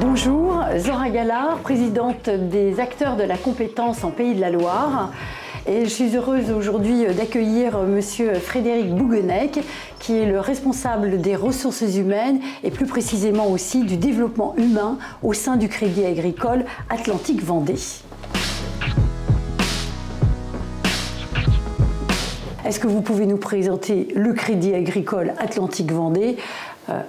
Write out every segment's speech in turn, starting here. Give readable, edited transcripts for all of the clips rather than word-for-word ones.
Bonjour, Zora Gallard, présidente des acteurs de la compétence en Pays de la Loire. Et je suis heureuse aujourd'hui d'accueillir Monsieur Frédéric Bouguenec, qui est le responsable des ressources humaines et plus précisément aussi du développement humain au sein du Crédit Agricole Atlantique Vendée. Est-ce que vous pouvez nous présenter le Crédit Agricole Atlantique Vendée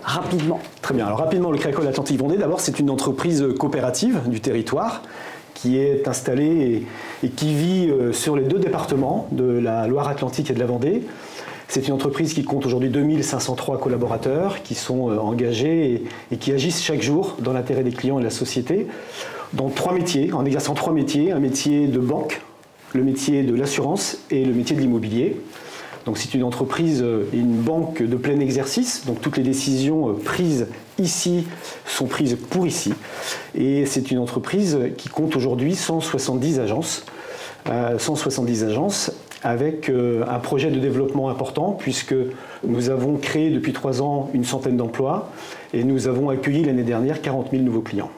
rapidement? Très bien. Alors rapidement, le Crédit Agricole Atlantique Vendée, d'abord, c'est une entreprise coopérative du territoire qui est installée et qui vit sur les deux départements de la Loire-Atlantique et de la Vendée. C'est une entreprise qui compte aujourd'hui 2503 collaborateurs qui sont engagés et qui agissent chaque jour dans l'intérêt des clients et de la société dans trois métiers, en exerçant trois métiers, un métier de banque, le métier de l'assurance et le métier de l'immobilier. Donc c'est une entreprise et une banque de plein exercice, donc toutes les décisions prises ici sont prises pour ici. Et c'est une entreprise qui compte aujourd'hui 170 agences, avec un projet de développement important puisque nous avons créé depuis 3 ans une centaine d'emplois et nous avons accueilli l'année dernière 40 000 nouveaux clients.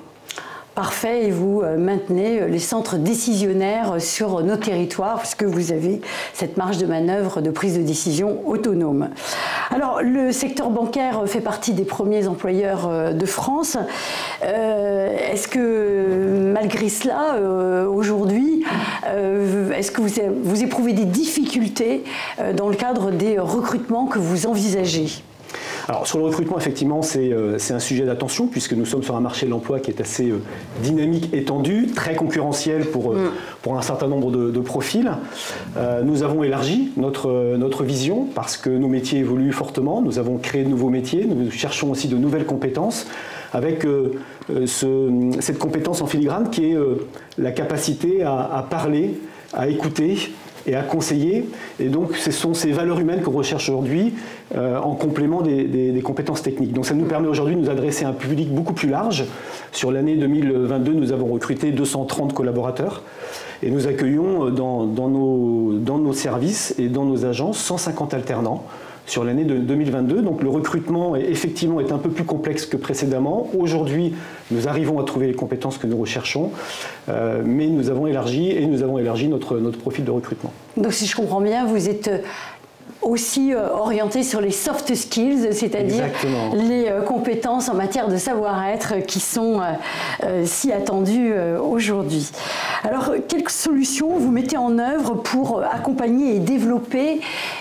Parfait, et vous maintenez les centres décisionnaires sur nos territoires puisque vous avez cette marge de manœuvre de prise de décision autonome. Alors, le secteur bancaire fait partie des premiers employeurs de France. Est-ce que, malgré cela, aujourd'hui, est-ce que vous éprouvez des difficultés dans le cadre des recrutements que vous envisagez ? Alors sur le recrutement, effectivement, c'est un sujet d'attention puisque nous sommes sur un marché de l'emploi qui est assez dynamique, étendu, très concurrentiel pour un certain nombre de profils. Nous avons élargi notre vision parce que nos métiers évoluent fortement. Nous avons créé de nouveaux métiers, nous cherchons aussi de nouvelles compétences avec cette compétence en filigrane qui est la capacité à parler, à écouter et à conseiller. Et donc, ce sont ces valeurs humaines qu'on recherche aujourd'hui en complément des compétences techniques. Donc, ça nous permet aujourd'hui de nous adresser à un public beaucoup plus large. Sur l'année 2022, nous avons recruté 230 collaborateurs et nous accueillons dans nos services et dans nos agences 150 alternants sur l'année de 2022. Donc le recrutement effectivement est un peu plus complexe que précédemment. Aujourd'hui, nous arrivons à trouver les compétences que nous recherchons, mais nous avons élargi notre profil de recrutement. Donc si je comprends bien, vous êtes aussi orienté sur les soft skills, c'est-à-dire les compétences en matière de savoir-être qui sont si attendues aujourd'hui. Alors, quelles solutions vous mettez en œuvre pour accompagner et développer,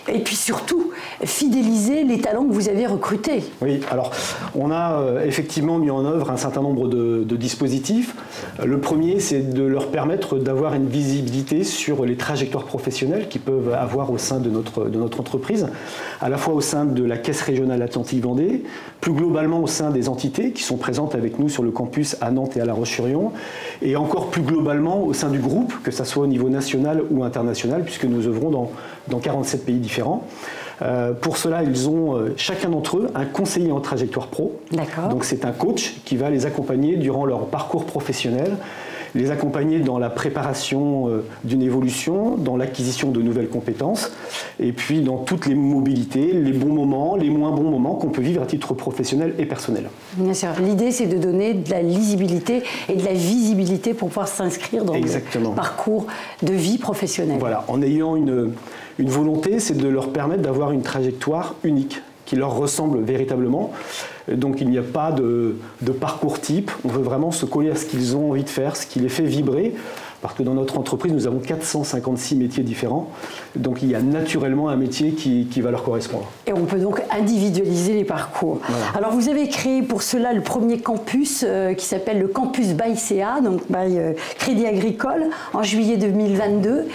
et puis surtout fidéliser les talents que vous avez recrutés? Oui, alors on a effectivement mis en œuvre un certain nombre de dispositifs. Le premier, c'est de leur permettre d'avoir une visibilité sur les trajectoires professionnelles qu'ils peuvent avoir au sein de notre entreprise, à la fois au sein de la Caisse régionale Atlantique Vendée, plus globalement au sein des entités qui sont présentes avec nous sur le campus à Nantes et à La Roche-sur-Yon, et encore plus globalement au sein du groupe, que ce soit au niveau national ou international, puisque nous œuvrons dans 47 pays différents. Pour cela, ils ont chacun d'entre eux un conseiller en trajectoire pro. Donc c'est un coach qui va les accompagner durant leur parcours professionnel, les accompagner dans la préparation d'une évolution, dans l'acquisition de nouvelles compétences, et puis dans toutes les mobilités, les bons moments, les moins bons moments qu'on peut vivre à titre professionnel et personnel. Bien sûr. L'idée, c'est de donner de la lisibilité et de la visibilité pour pouvoir s'inscrire dans le parcours de vie professionnelle. Voilà, en ayant une volonté, c'est de leur permettre d'avoir une trajectoire unique, qui leur ressemble véritablement. Donc il n'y a pas de parcours type, on veut vraiment se coller à ce qu'ils ont envie de faire, ce qui les fait vibrer, parce que dans notre entreprise, nous avons 456 métiers différents, donc il y a naturellement un métier qui va leur correspondre. Et on peut donc individualiser les parcours. Voilà. Alors vous avez créé pour cela le premier campus qui s'appelle le campus by CA, donc by Crédit Agricole, en juillet 2022.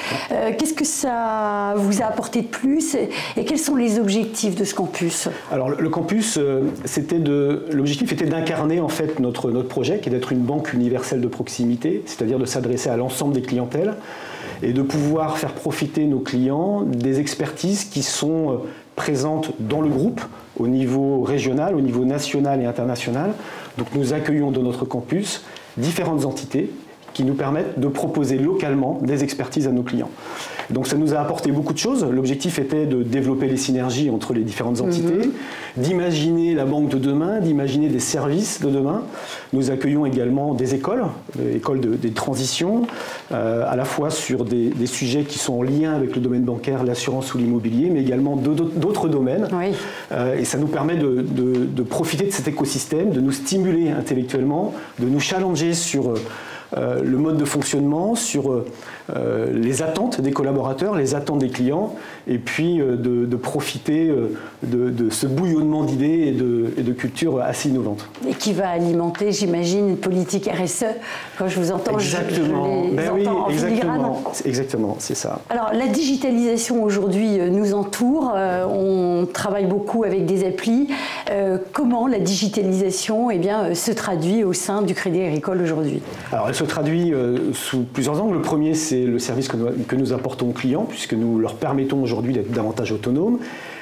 Qu'est-ce que ça vous a apporté de plus et quels sont les objectifs de ce campus? Alors le campus, l'objectif était d'incarner en fait notre projet, qui est d'être une banque universelle de proximité, c'est-à-dire de s'adresser à l'ensemble des clientèles et de pouvoir faire profiter nos clients des expertises qui sont présentes dans le groupe au niveau régional, au niveau national et international. Donc nous accueillons dans notre campus différentes entités qui nous permettent de proposer localement des expertises à nos clients. Donc ça nous a apporté beaucoup de choses. L'objectif était de développer les synergies entre les différentes entités, d'imaginer la banque de demain, d'imaginer des services de demain. Nous accueillons également des écoles des transitions, à la fois sur des sujets qui sont en lien avec le domaine bancaire, l'assurance ou l'immobilier, mais également d'autres domaines. Oui. Et ça nous permet de profiter de cet écosystème, de nous stimuler intellectuellement, de nous challenger sur le mode de fonctionnement, sur les attentes des collaborateurs, les attentes des clients, et puis de profiter de ce bouillonnement d'idées et de culture assez innovante. Et qui va alimenter, j'imagine, une politique RSE. Quand je vous entends, exactement. je les entends en filigrane. Exactement, c'est ça. Alors, la digitalisation aujourd'hui nous entoure. On travaille beaucoup avec des applis. Comment la digitalisation se traduit au sein du Crédit Agricole aujourd'hui? Alors, elle se traduit sous plusieurs angles. Le premier, c'est le service que nous apportons aux clients, puisque nous leur permettons aujourd'hui d'être davantage autonomes,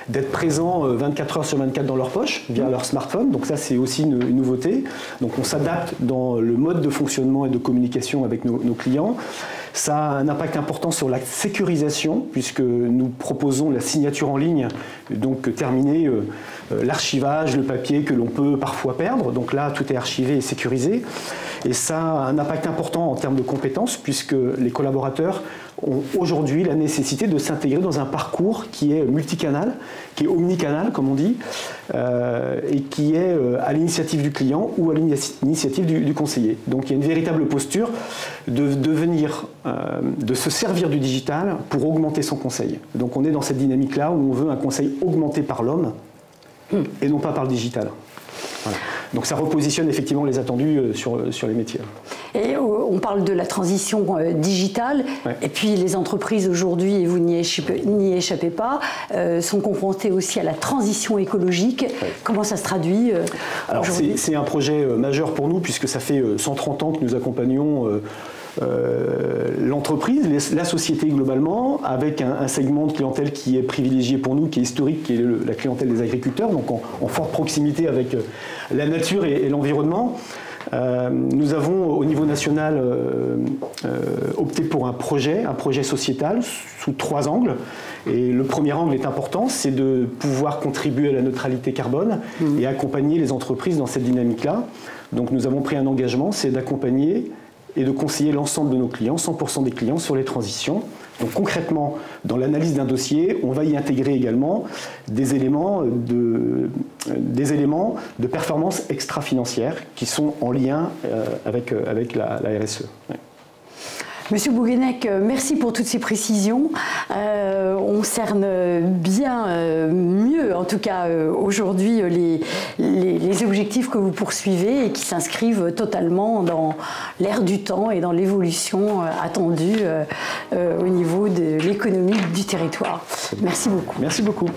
d'être présents 24 heures sur 24 dans leur poche, via leur smartphone. Donc ça, c'est aussi une nouveauté. Donc on s'adapte dans le mode de fonctionnement et de communication avec nos clients. Ça a un impact important sur la sécurisation, puisque nous proposons la signature en ligne, donc terminer l'archivage, le papier que l'on peut parfois perdre. Donc là, tout est archivé et sécurisé. Et ça a un impact important en termes de compétences, puisque les collaborateurs ont aujourd'hui la nécessité de s'intégrer dans un parcours qui est multicanal, qui est omnicanal, comme on dit, et qui est à l'initiative du client ou à l'initiative du conseiller. Donc il y a une véritable posture de se servir du digital pour augmenter son conseil. Donc on est dans cette dynamique-là où on veut un conseil augmenté par l'homme et non pas par le digital. Voilà. Donc ça repositionne effectivement les attendus sur les métiers. Et on parle de la transition digitale, ouais. Et puis les entreprises aujourd'hui, et vous n'y échappez pas, sont confrontées aussi à la transition écologique. Ouais. Comment ça se traduit Alors c'est un projet majeur pour nous, puisque ça fait 130 ans que nous accompagnons l'entreprise, la société globalement, avec un segment de clientèle qui est privilégié pour nous, qui est historique, qui est la clientèle des agriculteurs, donc en forte proximité avec la nature et l'environnement. Nous avons au niveau national opté pour un projet sociétal sous 3 angles. Et le premier angle est important, c'est de pouvoir contribuer à la neutralité carbone et accompagner les entreprises dans cette dynamique-là. Donc nous avons pris un engagement, c'est d'accompagner et de conseiller l'ensemble de nos clients, 100% des clients, sur les transitions. Donc concrètement, dans l'analyse d'un dossier, on va y intégrer également des éléments de performance extra-financière qui sont en lien avec la RSE. Ouais. Monsieur Bouguenec, merci pour toutes ces précisions. On cerne bien mieux, en tout cas aujourd'hui, les objectifs que vous poursuivez et qui s'inscrivent totalement dans l'ère du temps et dans l'évolution attendue au niveau de l'économie du territoire. Merci beaucoup. Merci beaucoup.